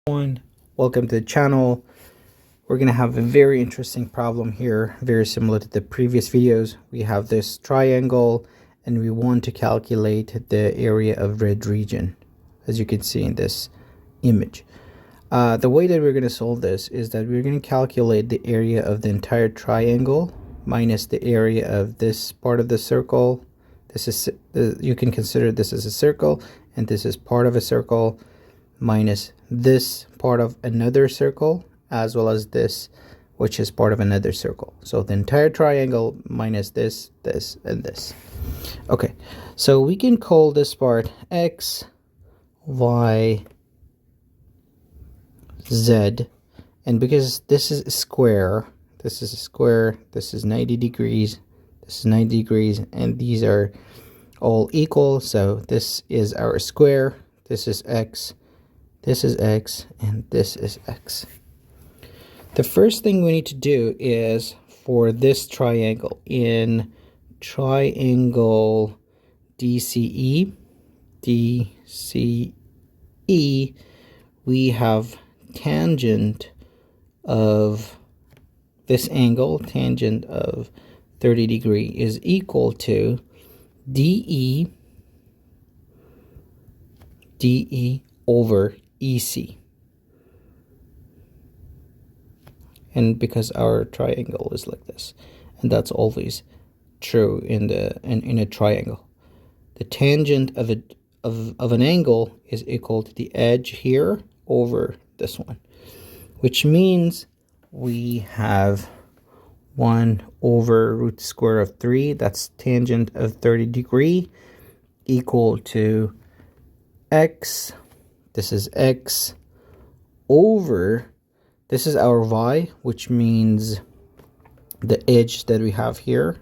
Everyone, welcome to the channel. We're going to have a very interesting problem here, very similar to the previous videos. We have this triangle and we want to calculate the area of red region, as you can see in this image. The way that we're going to solve this is that we're going to calculate the area of the entire triangle minus the area of this part of the circle. This is you can consider this as a circle, and this is part of a circle, minus this part of another circle, as well as this, which is part of another circle. So the entire triangle minus this, this, and this. Okay, so we can call this part x, y, z, and because this is a square, this is a square, this is 90 degrees, this is 90 degrees, and these are all equal, so this is our square, this is x, this is x, and this is x. The first thing we need to do is for this triangle, in triangle DCE, we have tangent of this angle, tangent of 30 degrees is equal to DE over EC. And because our triangle is like this, and that's always true in a triangle, the tangent of an angle is equal to the edge here over this one, which means we have 1 over root square of 3, that's tangent of 30 degrees, equal to x, this is x, over, this is our y, which means the edge that we have here,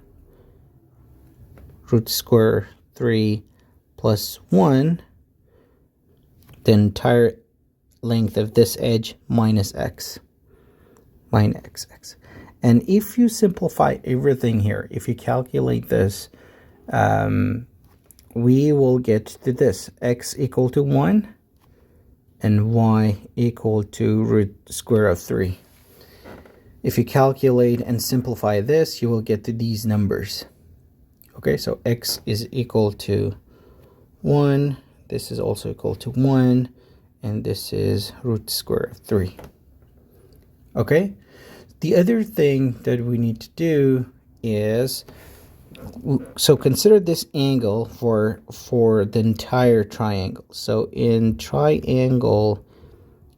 root square 3 plus 1, the entire length of this edge minus x, minus x. And if you simplify everything here, if you calculate this, we will get to this, x equal to 1 and y equal to root square of 3. If you calculate and simplify this, you will get to these numbers. Okay, so x is equal to 1, this is also equal to 1, and this is root square of 3. Okay, the other thing that we need to do is, so consider this angle for the entire triangle. So in triangle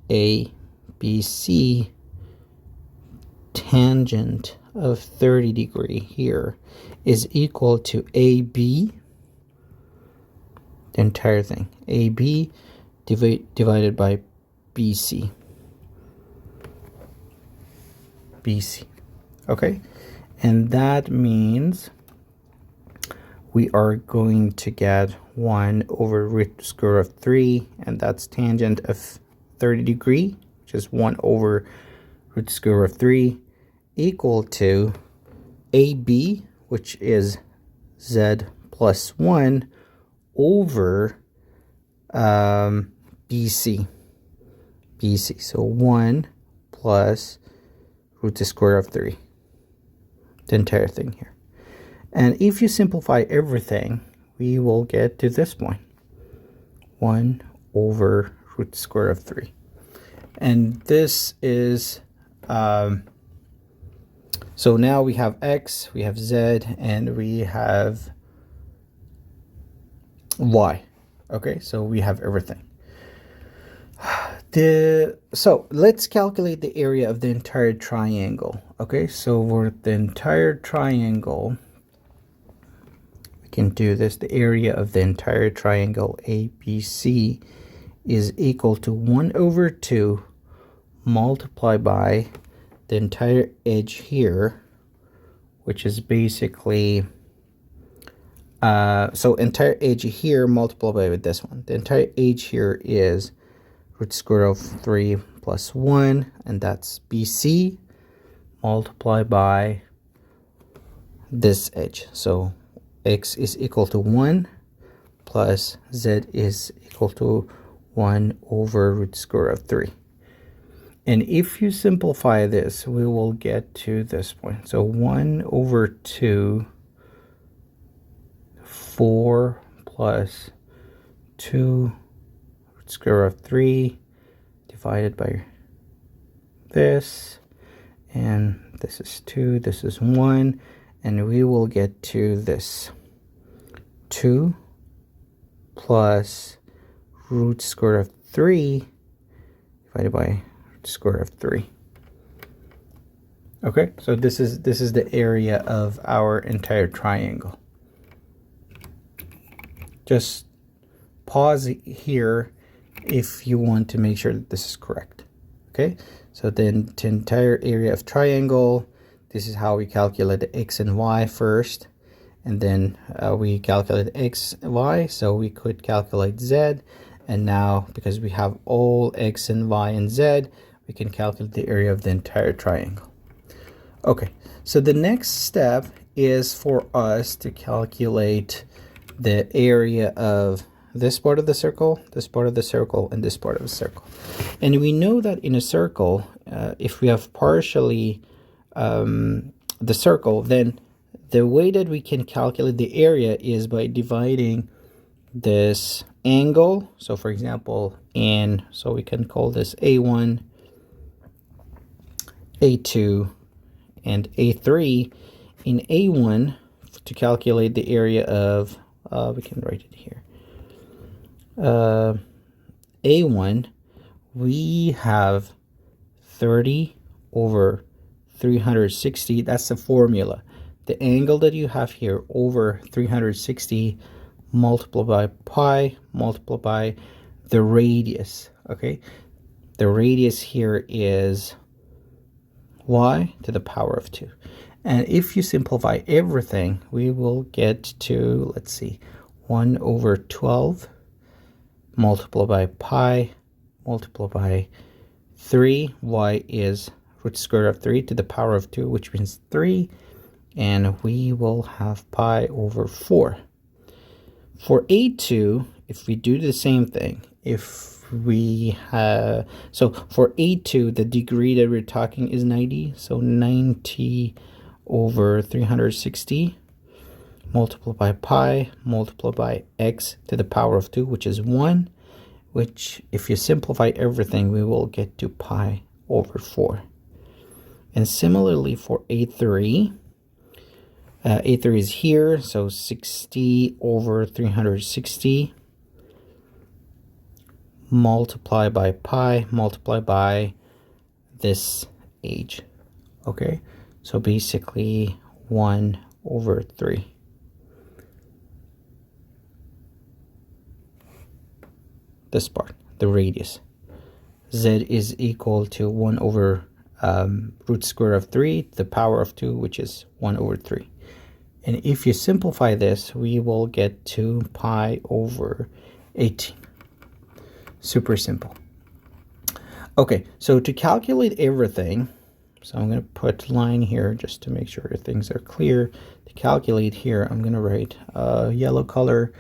ABC, tangent of 30 degrees here is equal to AB, the entire thing, AB divided by BC. Okay, and that means we are going to get 1 over root square of 3, and that's tangent of 30 degrees, which is 1 over root square of 3, equal to AB, which is z plus 1, over BC. So 1 plus root square of 3, the entire thing here. And if you simplify everything, we will get to this point, 1 over root square of 3. And this is, so now we have x, we have z, and we have y. Okay, so we have everything. So let's calculate the area of the entire triangle. Okay, so for the entire triangle, we can do this. The area of the entire triangle ABC is equal to 1 over 2 multiplied by the entire edge here, which is basically so entire edge here multiplied by this one. The entire edge here is root square of 3 plus 1, and that's BC, multiplied by this edge. So x is equal to 1 plus z is equal to 1 over root square of 3. And if you simplify this, we will get to this point. So 1 over 2, 4 plus 2 root square of 3 divided by this. And this is 2, this is 1. And we will get to this. 2 plus root square of 3 divided by root square of 3. Okay, so this is the area of our entire triangle. Just pause here if you want to make sure that this is correct. Okay, so then the entire area of triangle, this is how we calculate the x and y first, and then we calculate x and y, so we could calculate z. And now, because we have all x and y and z, we can calculate the area of the entire triangle. Okay, so the next step is for us to calculate the area of this part of the circle, this part of the circle, and this part of the circle. And we know that in a circle, if we have partially the circle, then the way that we can calculate the area is by dividing this angle. So for example, so we can call this A1, A2, and A3. In A1, to calculate the area of, we can write it here. A1, we have 30 over 360. That's the formula. The angle that you have here over 360 multiplied by pi multiplied by the radius. Okay, the radius here is y to the power of 2. And if you simplify everything, we will get to, let's see, 1 over 12 multiplied by pi multiplied by 3. Y is root square of 3 to the power of 2, which means 3. And we will have pi over 4. For A2, if we do the same thing, if we have, so for A2, the degree that we're talking is 90. So 90 over 360 multiplied by pi multiplied by x to the power of 2, which is 1, which if you simplify everything, we will get to pi over 4. And similarly for A3, A3 is here, so 60 over 360 multiplied by pi multiplied by this age. Okay, so basically 1 over 3. This part, the radius. Z is equal to 1 over root square of 3 to the power of 2, which is 1 over 3. And if you simplify this, we will get to pi over 18. Super simple. Okay, so to calculate everything, so I'm going to put line here just to make sure things are clear. To calculate here, I'm going to write yellow color.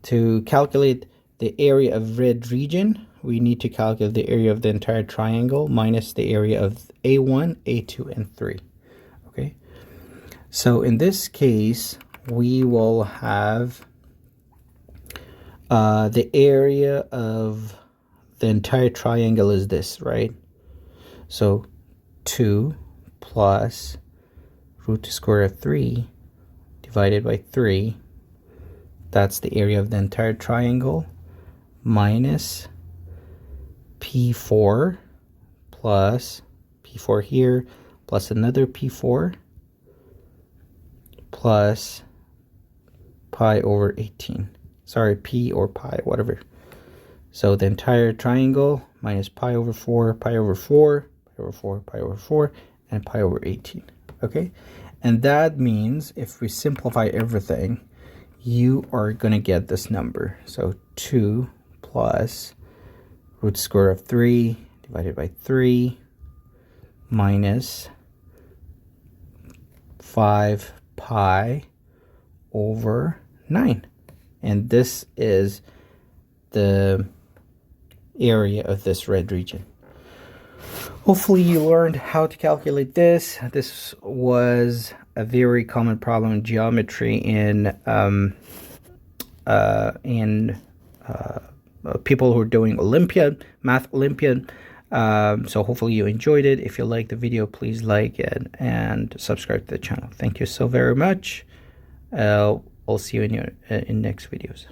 To calculate the area of red region, we need to calculate the area of the entire triangle minus the area of A1, A2, and 3. Okay, so in this case, we will have the area of the entire triangle is this, right? So 2 plus root square of 3 divided by 3, that's the area of the entire triangle, minus P4 plus P4 here, plus another P4, plus pi over 18. Sorry, P or pi, whatever. So the entire triangle minus pi over 4, pi over 4, pi over 4, pi over 4, and pi over 18. Okay? And that means if we simplify everything, you are going to get this number. So 2 plus root square of 3 divided by 3 minus 5 pi over 9. And this is the area of this red region. Hopefully you learned how to calculate this. This was a very common problem in geometry in people who are doing Olympiad, Math Olympiad. So hopefully you enjoyed it. If you liked the video, please like it and subscribe to the channel. Thank you so very much. I'll see you in next videos.